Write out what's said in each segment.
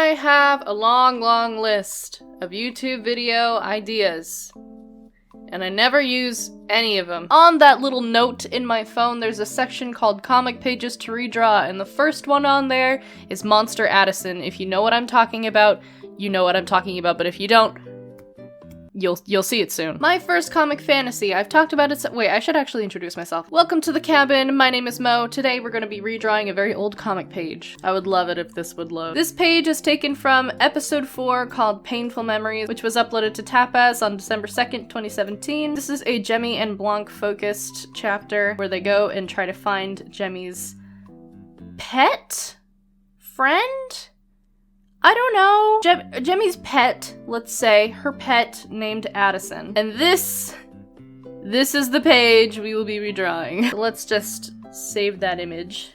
have a long list of YouTube video ideas, and I never use any of them. On that little note in my phone, there's a section called Comic Pages to Redraw, and the first one on there is Monster Addison. If you know what I'm talking about, you know what I'm talking about, but if you don't, you'll see it soon. My first comic fantasy. I've talked about it wait, I should actually introduce myself. Welcome to the cabin. My name is Mo. Today we're going to be redrawing a very old comic page. I would love it if this would load. This page is taken from episode 4 called Painful Memories, which was uploaded to Tapas on December 2nd, 2017. This is a Jemmy and Blanc focused chapter where they go and try to find Jemmy's pet? Friend? I don't know. Jemmy's pet, let's say, her pet named Addison. And this is the page we will be redrawing. So let's just save that image.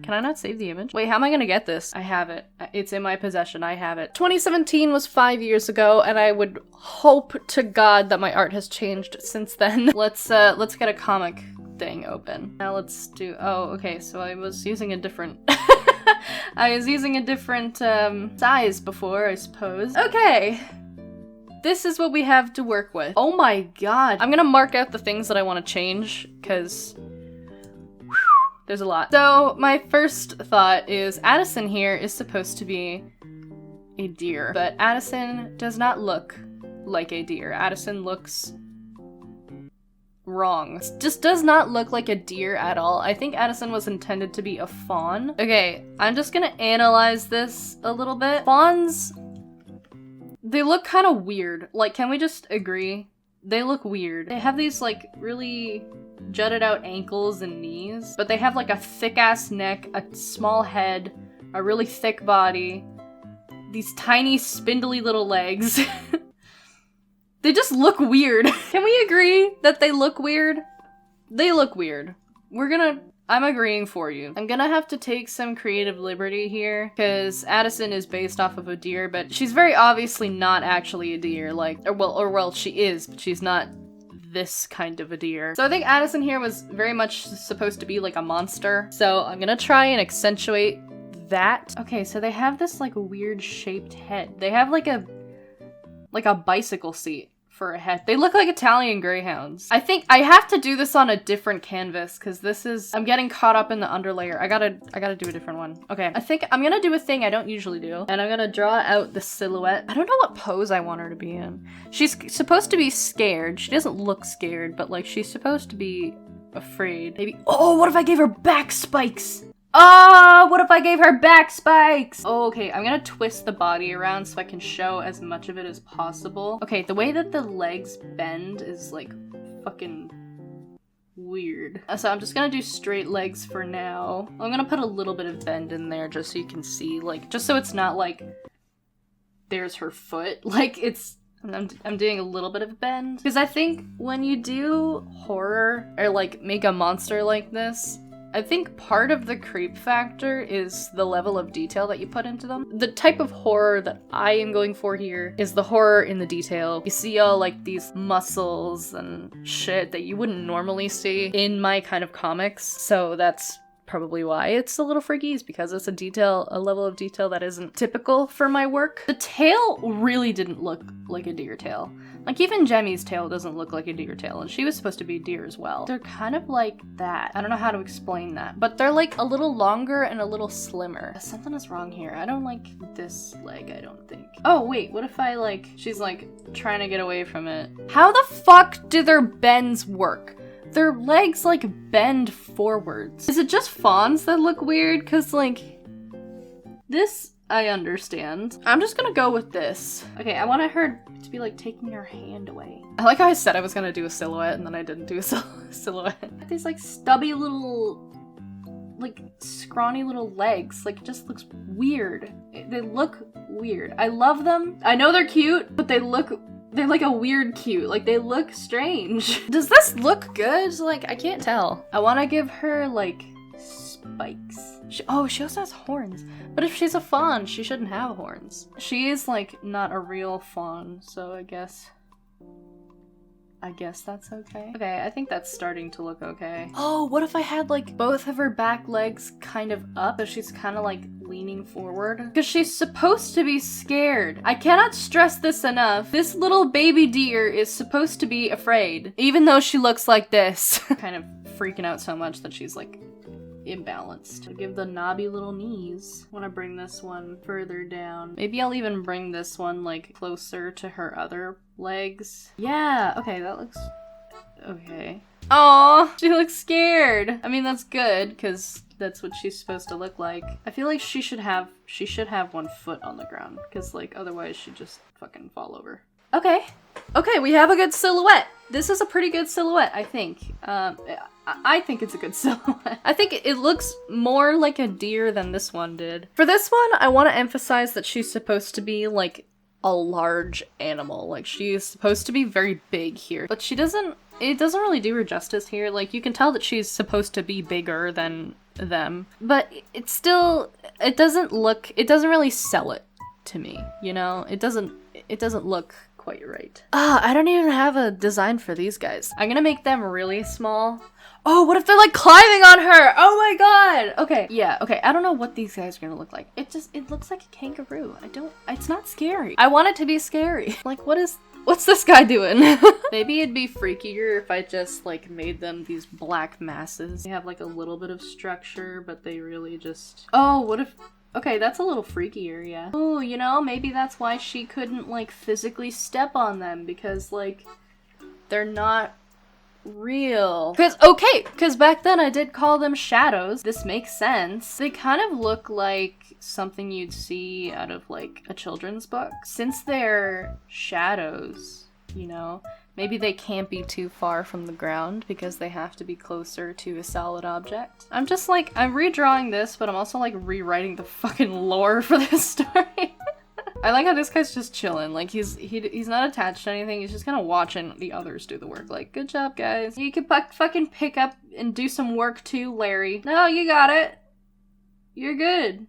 Can I not save the image? Wait, how am I gonna get this? I have it. It's in my possession. I have it. 2017 was 5 years ago, and I would hope to God that my art has changed since then. Let's get a comic thing open. Now let's do, oh, okay, so I was using a different I was using a different size before, I suppose. Okay. This is what we have to work with. Oh my god. I'm gonna mark out the things that I want to change, because there's a lot. So my first thought is Addison here is supposed to be a deer, but Addison does not look like a deer. Addison looks wrong. Just does not look like a deer at all. I think Addison was intended to be a fawn. Okay, I'm just gonna analyze this a little bit. Fawns, they look kind of weird. Like, can we just agree? They look weird. They have these, like, really jutted out ankles and knees, but they have, like, a thick-ass neck, a small head, a really thick body, these tiny, spindly little legs. They just look weird. Can we agree that they look weird? They look weird. I'm agreeing for you. I'm gonna have to take some creative liberty here, because Addison is based off of a deer, but she's very obviously not actually a deer, like, or well, she is, but she's not this kind of a deer. So I think Addison here was very much supposed to be like a monster, so I'm gonna try and accentuate that. Okay, so they have this, like, weird shaped head. They have, like a bicycle seat for a head. They look like Italian greyhounds. I think I have to do this on a different canvas, because I'm getting caught up in the underlayer. I gotta do a different one. Okay, I think I'm gonna do a thing I don't usually do, and I'm gonna draw out the silhouette. I don't know what pose I want her to be in. She's supposed to be scared. She doesn't look scared, but, like, she's supposed to be afraid. Maybe, oh, what if I gave her back spikes? Oh, what if I gave her back spikes? Oh, okay, I'm gonna twist the body around so I can show as much of it as possible. Okay, the way that the legs bend is, like, fucking weird. So I'm just gonna do straight legs for now. I'm gonna put a little bit of bend in there just so you can see, like, just so it's not like there's her foot. Like, I'm doing a little bit of bend. Because I think when you do horror, or, like, make a monster like this, I think part of the creep factor is the level of detail that you put into them. The type of horror that I am going for here is the horror in the detail. You see all, like, these muscles and shit that you wouldn't normally see in my kind of comics, so that's probably why it's a little freaky, is because it's a level of detail that isn't typical for my work. The tail really didn't look like a deer tail. Like, even Jemmy's tail doesn't look like a deer tail, and she was supposed to be a deer as well. They're kind of like that. I don't know how to explain that, but they're, like, a little longer and a little slimmer. Something is wrong here. I don't like this leg, I don't think. Oh, wait, what if I, like, she's, like, trying to get away from it. How the fuck do their bends work? Their legs, like, bend forwards. Is it just fawns that look weird? Cause, like, this I understand. I'm just gonna go with this. Okay, I wanted her to be, like, taking her hand away. I like how I said I was gonna do a silhouette and then I didn't do a silhouette. These, like, stubby little, like, scrawny little legs. Like, it just looks weird. They look weird. I love them. I know they're cute, but they're like a weird cute. Like, they look strange. Does this look good? Like, I can't tell. I want to give her, like, spikes. She also has horns. But if she's a fawn, she shouldn't have horns. She is, like, not a real fawn, so I guess I guess that's okay. Okay, I think that's starting to look okay. Oh, what if I had like both of her back legs kind of up, so she's kind of like leaning forward? Because she's supposed to be scared. I cannot stress this enough. This little baby deer is supposed to be afraid, even though she looks like this. Kind of freaking out so much that she's like imbalanced. I give the knobby little knees. I want to bring this one further down. Maybe I'll even bring this one like closer to her other legs. Yeah, okay, that looks okay. Aw, she looks scared. I mean, that's good because that's what she's supposed to look like. I feel like she should have one foot on the ground because like otherwise she'd just fucking fall over. Okay. Okay, we have a good silhouette. This is a pretty good silhouette, I think. I think it's a good silhouette. I think it looks more like a deer than this one did. For this one, I want to emphasize that she's supposed to be like a large animal. Like she's supposed to be very big here, but it doesn't really do her justice here. Like you can tell that she's supposed to be bigger than them, but it doesn't really sell it to me, you know? It doesn't look quite right. I don't even have a design for these guys. I'm gonna make them really small. Oh, what if they're like climbing on her? Oh my god! Okay, yeah, okay. I don't know what these guys are gonna look like. It looks like a kangaroo. It's not scary. I want it to be scary. Like, what's this guy doing? Maybe it'd be freakier if I just like made them these black masses. They have like a little bit of structure, but they really just... Oh, what if... Okay, that's a little freakier, yeah. Oh, you know, maybe that's why she couldn't, like, physically step on them, because, like, they're not real. Because back then I did call them shadows. This makes sense. They kind of look like something you'd see out of, like, a children's book. Since they're shadows, you know, maybe they can't be too far from the ground because they have to be closer to a solid object. I'm just like, I'm redrawing this, but I'm also like rewriting the fucking lore for this story. I like how this guy's just chilling. Like he's not attached to anything. He's just kind of watching the others do the work. Like, good job, guys. You could fucking pick up and do some work too, Larry. No, you got it. You're good.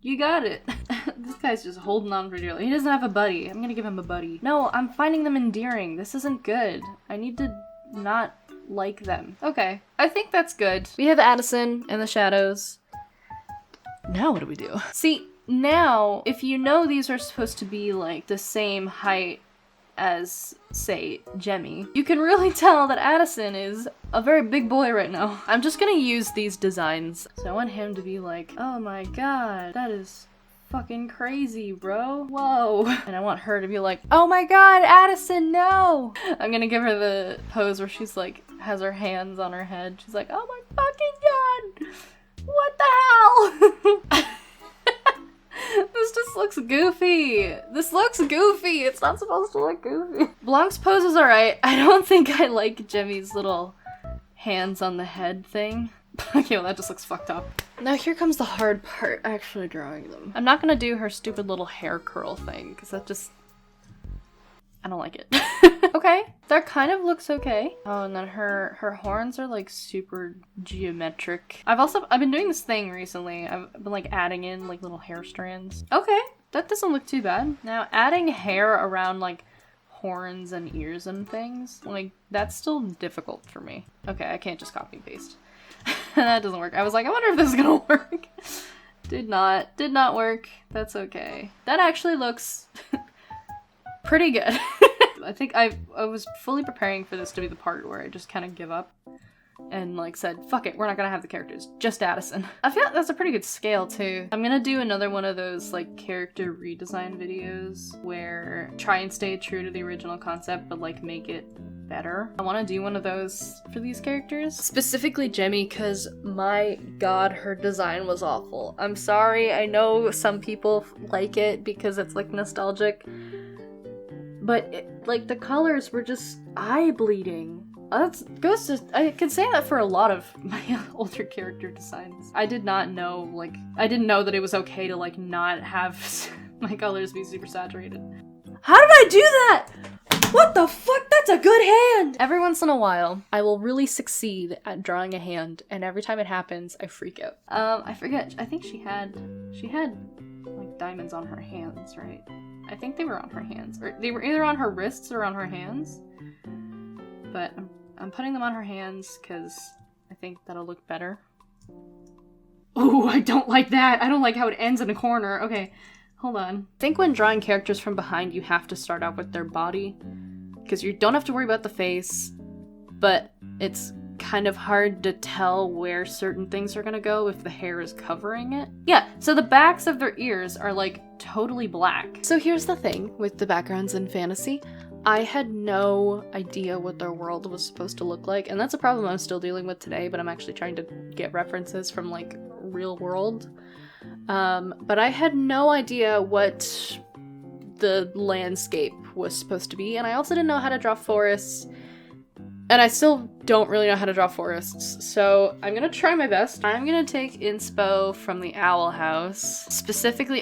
You got it. This guy's just holding on for dearly. He doesn't have a buddy. I'm gonna give him a buddy. No, I'm finding them endearing. This isn't good. I need to not like them. Okay, I think that's good. We have Addison and the shadows. Now what do we do? See, now, if you know these are supposed to be like the same height as, say, Jemmy, you can really tell that Addison is a very big boy right now. I'm just gonna use these designs. So I want him to be like, oh my god, that is fucking crazy, bro. Whoa. And I want her to be like, oh my god, Addison, no! I'm gonna give her the pose where she's like, has her hands on her head. She's like, oh my fucking god! What the hell? This just looks goofy. This looks goofy. It's not supposed to look goofy. Blanc's pose is alright. I don't think I like Jemmy's little hands on the head thing. Okay, well that just looks fucked up. Now here comes the hard part, actually drawing them. I'm not gonna do her stupid little hair curl thing, because that just... I don't like it. Okay, that kind of looks okay. Oh, and then her horns are like super geometric. I've been doing this thing recently. I've been like adding in like little hair strands. Okay, that doesn't look too bad. Now adding hair around like horns and ears and things, like that's still difficult for me. Okay, I can't just copy and paste. That doesn't work. I was like, I wonder if this is gonna work. Did not work. That's okay. That actually looks pretty good. I think I was fully preparing for this to be the part where I just kind of give up and like said, fuck it, we're not gonna have the characters, just Addison. I feel like that's a pretty good scale too. I'm gonna do another one of those like character redesign videos where try and stay true to the original concept but like make it better. I want to do one of those for these characters. Specifically Jemmy, because my god, her design was awful. I'm sorry, I know some people like it because it's like nostalgic. But, like, the colors were just eye-bleeding. I can say that for a lot of my older character designs. I did not know, like, I didn't know that it was okay to, like, not have my colors be super saturated. How did I do that? What the fuck? That's a good hand! Every once in a while, I will really succeed at drawing a hand, and every time it happens, I freak out. I forget. I think she had, like, diamonds on her hands, right? I think they were on her hands. Or they were either on her wrists or on her hands. but I'm putting them on her hands because I think that'll look better. Oh, I don't like that. I don't like how it ends in a corner. Okay, hold on. I think when drawing characters from behind, you have to start out with their body because you don't have to worry about the face, but it's kind of hard to tell where certain things are gonna go if the hair is covering it. Yeah, so the backs of their ears are like totally black. So here's the thing with the backgrounds in fantasy. I had no idea what their world was supposed to look like, and that's a problem I'm still dealing with today, but I'm actually trying to get references from like real world. But I had no idea what the landscape was supposed to be, and I also didn't know how to draw forests, and I still don't really know how to draw forests, so I'm gonna try my best. I'm gonna take inspo from the Owl House, specifically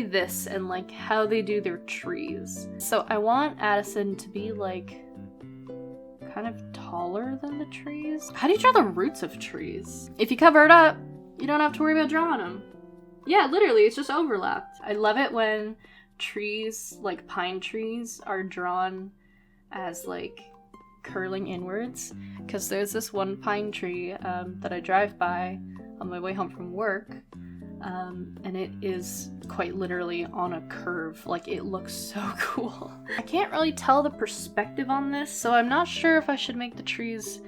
this, and like how they do their trees. So I want Addison to be like kind of taller than the trees. How do you draw the roots of trees? If you cover it up, you don't have to worry about drawing them. Yeah, literally, it's just overlapped. I love it when trees, like pine trees, are drawn as like curling inwards, because there's this one pine tree that I drive by on my way home from work, and it is quite literally on a curve. Like, it looks so cool. I can't really tell the perspective on this, so I'm not sure if I should make the trees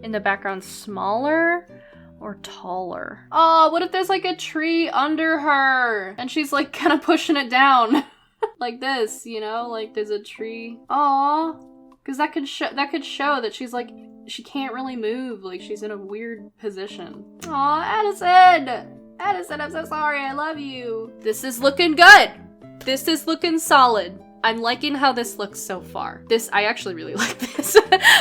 in the background smaller or taller. Oh, what if there's like a tree under her and she's like kind of pushing it down like this, you know, like there's a tree. Aww. Because that could show that she's like, she can't really move, like she's in a weird position. Aw, Addison! Addison, I'm so sorry, I love you. This is looking good. This is looking solid. I'm liking how this looks so far. I actually really like this.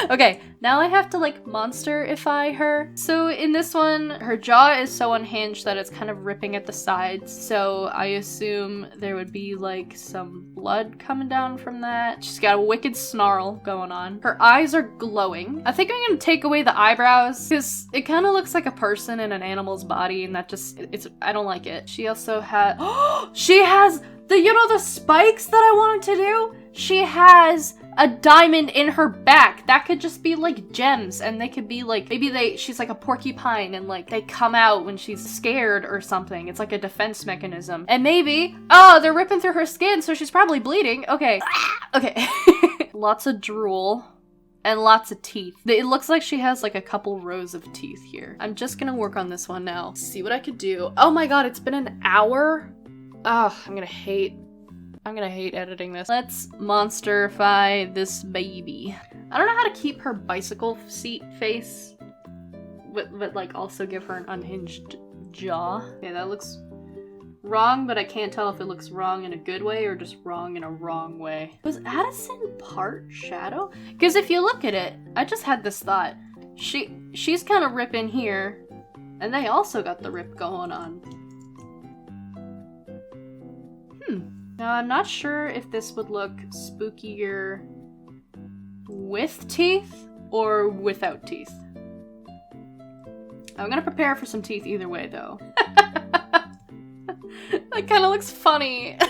Okay, now I have to like monsterify her. So in this one, her jaw is so unhinged that it's kind of ripping at the sides. So I assume there would be like some blood coming down from that. She's got a wicked snarl going on. Her eyes are glowing. I think I'm gonna take away the eyebrows because it kind of looks like a person in an animal's body, and that just, I don't like it. She also has, she has the spikes that I wanted to do? She has a diamond in her back. That could just be like gems, and they could be like, maybe she's like a porcupine and like they come out when she's scared or something. It's like a defense mechanism. And maybe, oh, they're ripping through her skin, so she's probably bleeding. Okay. Okay. Lots of drool. And lots of teeth. It looks like she has like a couple rows of teeth here. I'm just gonna work on this one now. See what I could do. Oh my god, it's been an hour? Oh, I'm gonna hate editing this. Let's monsterify this baby. I don't know how to keep her bicycle seat face, but like also give her an unhinged jaw. Yeah, that looks wrong, but I can't tell if it looks wrong in a good way or just wrong in a wrong way. Was Addison part shadow? Because if you look at it, I just had this thought. She's kind of ripping here, and they also got the rip going on. Now, I'm not sure if this would look spookier with teeth or without teeth. I'm gonna prepare for some teeth either way, though. That kind of looks funny. No,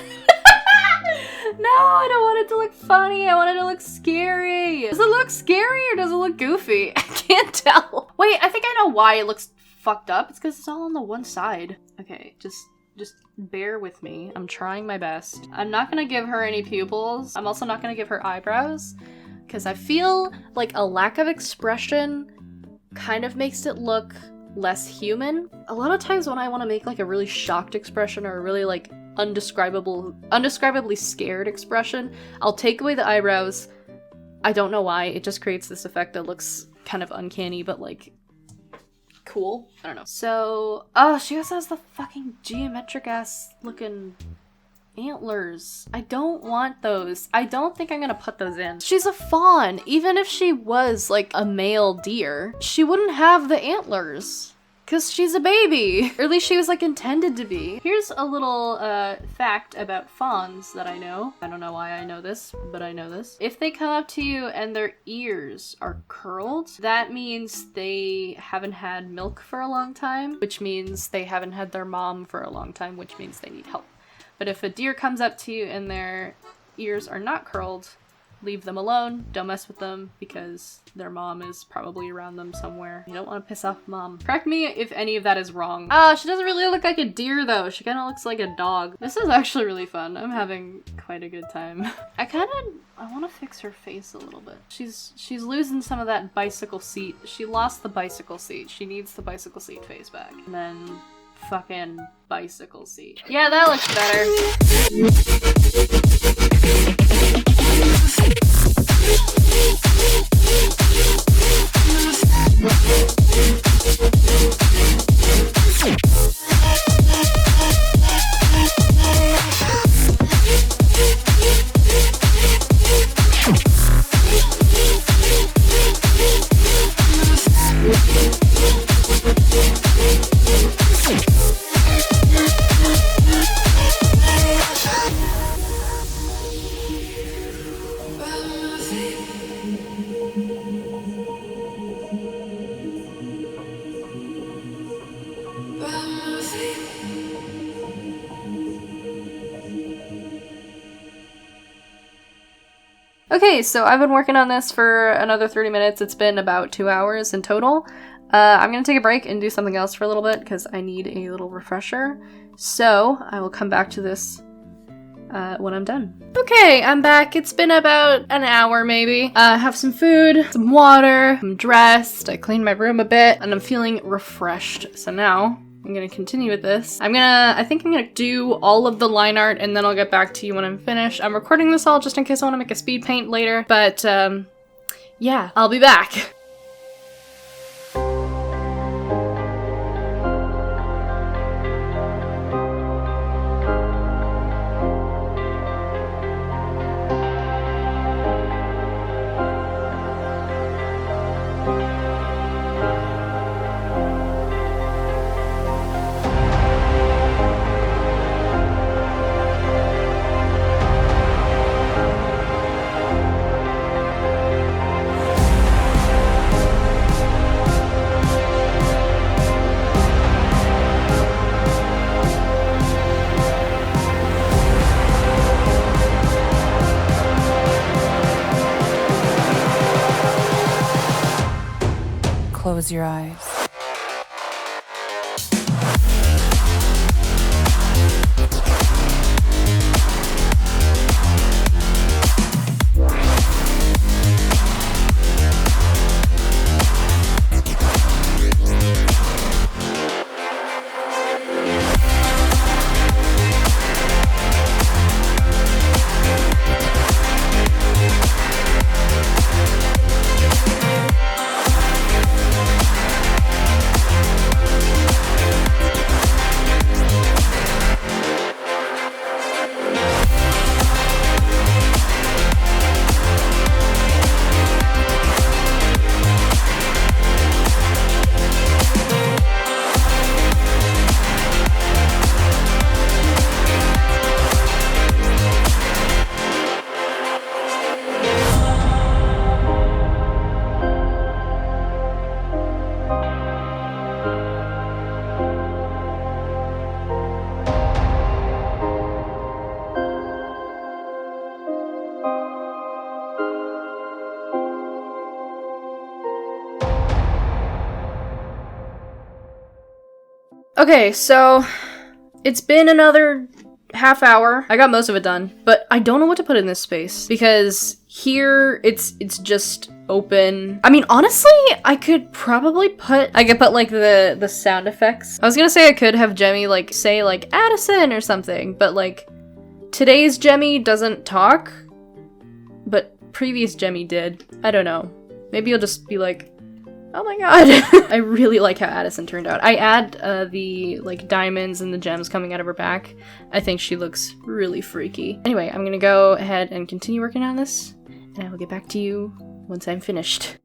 I don't want it to look funny. I want it to look scary. Does it look scary or does it look goofy? I can't tell. Wait, I think I know why it looks fucked up. It's because it's all on the one side. Okay, just bear with me. I'm trying my best. I'm not gonna give her any pupils. I'm also not gonna give her eyebrows because I feel like a lack of expression kind of makes it look less human. A lot of times when I want to make like a really shocked expression or a really like undescribably scared expression, I'll take away the eyebrows. I don't know why. It just creates this effect that looks kind of uncanny, but like cool. I don't know. So, oh, she also has the fucking geometric ass looking antlers. I don't want those. I don't think I'm gonna put those in. She's a fawn. Even if she was like a male deer, she wouldn't have the antlers. Because she's a baby. Or at least she was like intended to be. Here's a little fact about fawns that I know. I don't know why I know this, but I know this. If they come up to you and their ears are curled, that means they haven't had milk for a long time, which means they haven't had their mom for a long time, which means they need help. But if a deer comes up to you and their ears are not curled, leave them alone. Don't mess with them because their mom is probably around them somewhere. You don't want to piss off mom. Correct me if any of that is wrong. She doesn't really look like a deer though. She kind of looks like a dog. This is actually really fun. I'm having quite a good time. I want to fix her face a little bit. She's losing some of that bicycle seat. She lost the bicycle seat. She needs the bicycle seat face back. And then fucking bicycle seat. Yeah, that looks better. Okay, so I've been working on this for another 30 minutes. It's been about 2 hours in total. I'm gonna take a break and do something else for a little bit because I need a little refresher. So I will come back to this when I'm done. Okay, I'm back. It's been about an hour maybe. Have some food, some water, I'm dressed, I cleaned my room a bit, and I'm feeling refreshed. So now I'm gonna continue with this. I think I'm gonna do all of the line art and then I'll get back to you when I'm finished. I'm recording this all just in case I want to make a speed paint later, but yeah, I'll be back. Close your eyes. Okay, so it's been another half hour. I got most of it done, but I don't know what to put in this space because here it's just open. I mean, honestly, I could put like the sound effects. I was gonna say I could have Jemmy like say like Addison or something, but like today's Jemmy doesn't talk, but previous Jemmy did. I don't know. Maybe you'll just be like, oh my god. I really like how Addison turned out. I add the like diamonds and the gems coming out of her back. I think she looks really freaky. Anyway, I'm gonna go ahead and continue working on this, and I will get back to you once I'm finished.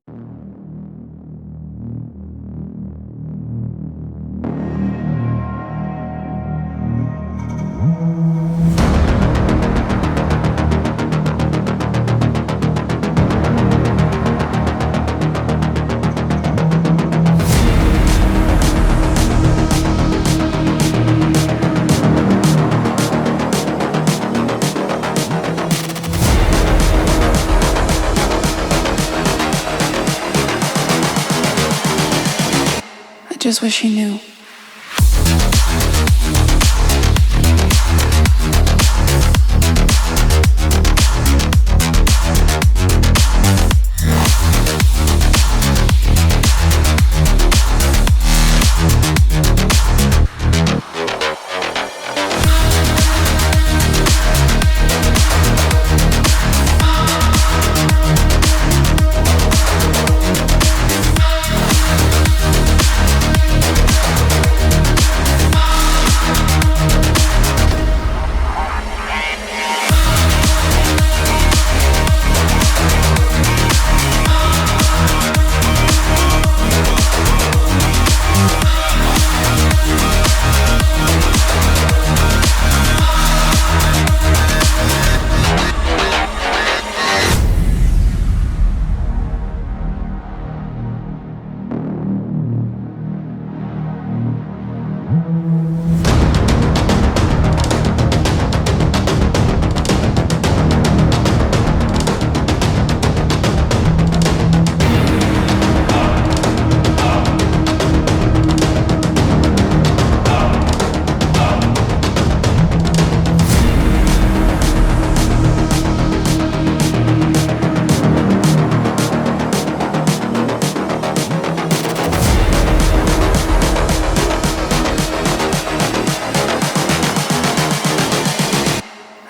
just wish he knew.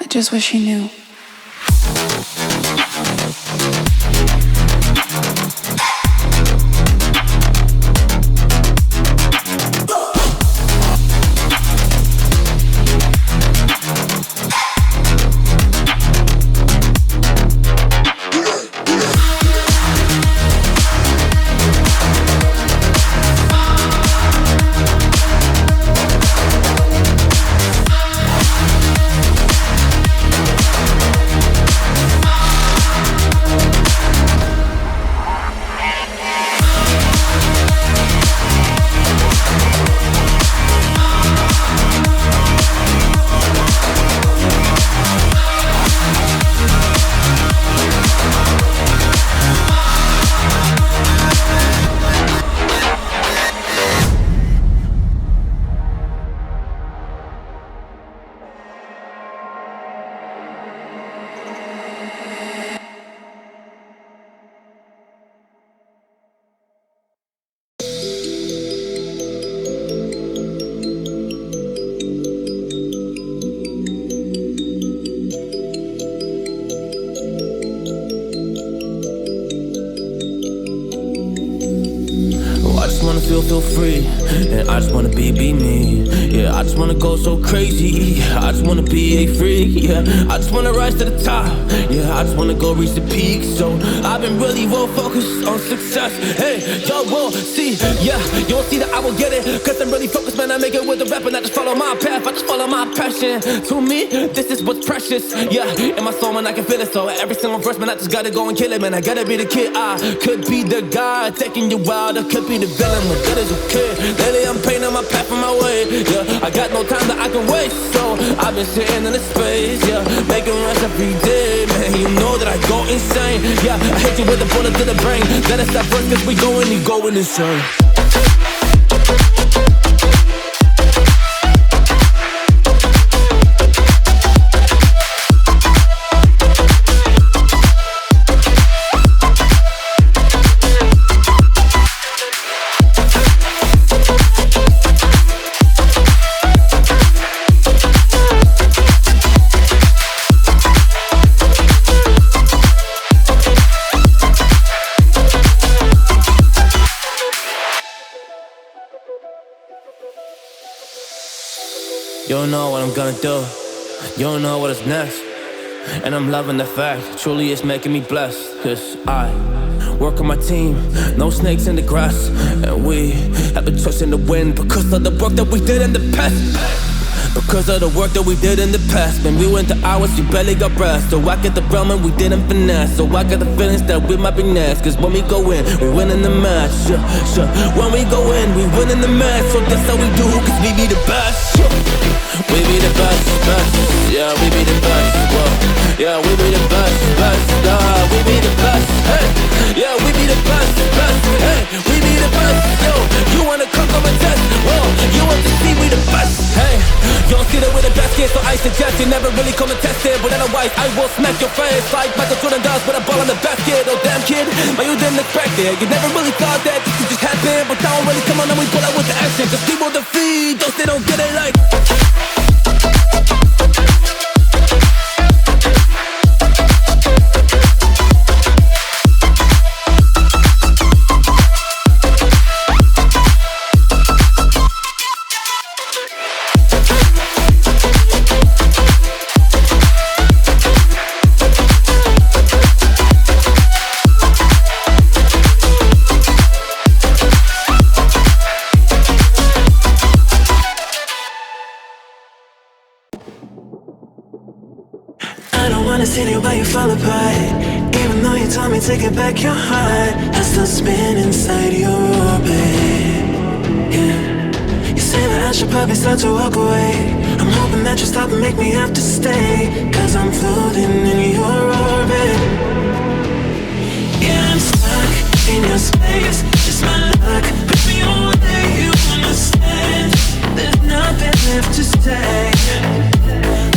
Just wish he knew. Feel free, and I just wanna be me. Yeah, I just wanna go so crazy. I just wanna be a freak. Yeah, I just wanna rise to the top. Yeah, I just wanna go reach the peak. So I've been really well focused on success. Hey, y'all will see. Yeah, you won't see that I will get it. Cause I'm really focused, man. I make it with the rap and I just follow my path. I just follow my passion. To me, this is what's precious. Yeah, in my soul, man, I can feel it. So every single verse, man, I just gotta go and kill it, man. I gotta be the kid. I could be the guy taking you wild. I could be the villain. Good as a kid. Lately I'm painting my path on my way. Yeah, I got no time that I can waste. So I've been sitting in the space. Yeah, making runs every day. Man, you know that I go insane. Yeah, I hit you with a bullet to the brain. Let us stop first cause we going insane. You don't know what I'm gonna do. You don't know what is next. And I'm loving the fact, truly it's making me blessed. Cause I work on my team, no snakes in the grass. And we have been trusting the wind because of the work that we did in the past. Because of the work that we did in the past. Man, we went to hours, you barely got rest. So I get the realm and we didn't finesse. So I got the feelings that we might be next. Cause when we go in, we win in the match. Sure. When we go in, we win in the match. So that's how we do, cause we be the best. We be the best. Yeah, we be the best. Whoa. Yeah, we be the best. We be the best. Hey, yeah, we be the best. Hey, we be the best. Yo, you wanna come You never really come and test it, but otherwise I will smack your face like Michael Jordan does with a ball in the basket. Oh damn kid, but you didn't expect it. You never really thought that this could just happen, but now really come on and we pull out with the action. Cause people defeat those they don't get it like. Why you fall apart? Even though you told me take it back your heart, I still spin inside your orbit. Yeah. You say that I should probably start to walk away. I'm hoping that you stop and make me have to stay, cause I'm floating in your orbit. Yeah, I'm stuck in your space. Just my luck, push me away. You understand? There's nothing left to say.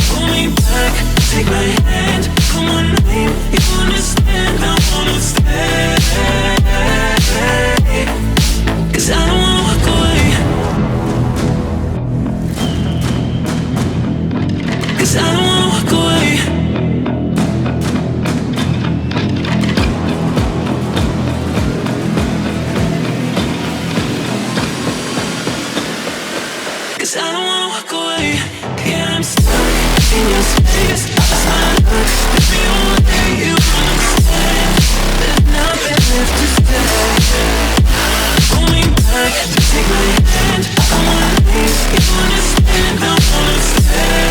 Pull me back, take my hand. Come on, name, you understand, I wanna stay. Cause I don't wanna walk away. Cause I don't wanna walk away. Cause I don't wanna walk away. Yeah, I'm stuck in your space. That's my luck. Push me away, you understand. There's nothing left to say. Pull me back, take my hand. I wanna leave, you understand. I wanna stay.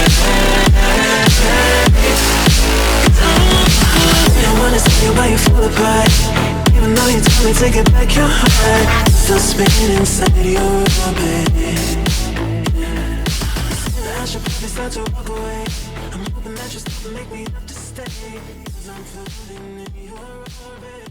Cause I don't wanna walk away. I wanna see you while you fall apart. Even though you told me take it back your heart, still spinning inside your orbit. I should probably start to walk away. I'm hoping that you stop and make me have to stay, cause I'm floating in your orbit.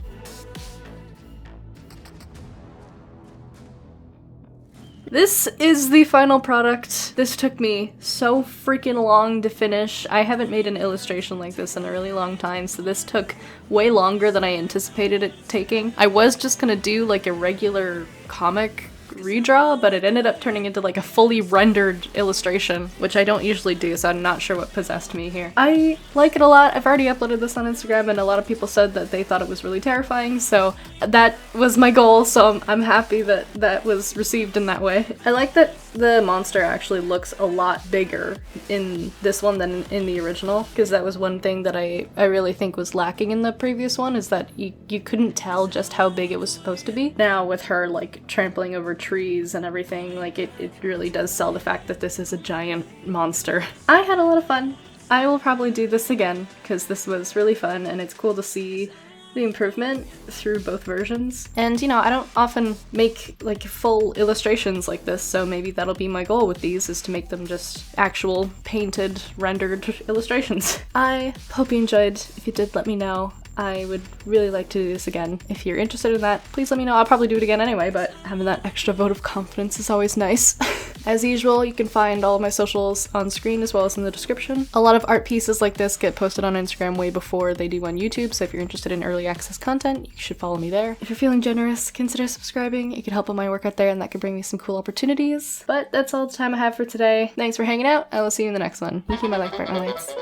This is the final product. This took me so freaking long to finish. I haven't made an illustration like this in a really long time, so this took way longer than I anticipated it taking. I was just gonna do like a regular comic redraw, but it ended up turning into like a fully rendered illustration, which I don't usually do, so I'm not sure what possessed me here. I like it a lot. I've already uploaded this on Instagram and a lot of people said that they thought it was really terrifying, so that was my goal, so I'm happy that that was received in that way. I like that the monster actually looks a lot bigger in this one than in the original, because that was one thing that I really think was lacking in the previous one, is that you couldn't tell just how big it was supposed to be. Now with her like trampling over trees and everything, like it really does sell the fact that this is a giant monster. I had a lot of fun. I will probably do this again because this was really fun and it's cool to see the improvement through both versions. And you know, I don't often make like full illustrations like this, so maybe that'll be my goal with these, is to make them just actual painted, rendered illustrations. I hope you enjoyed. If you did, let me know. I would really like to do this again. If you're interested in that, please let me know. I'll probably do it again anyway, but having that extra vote of confidence is always nice. As usual, you can find all of my socials on screen as well as in the description. A lot of art pieces like this get posted on Instagram way before they do on YouTube, so if you're interested in early access content, you should follow me there. If you're feeling generous, consider subscribing. It could help with my work out there and that could bring me some cool opportunities. But that's all the time I have for today. Thanks for hanging out. I will see you in the next one. You keep my life bright, my lights.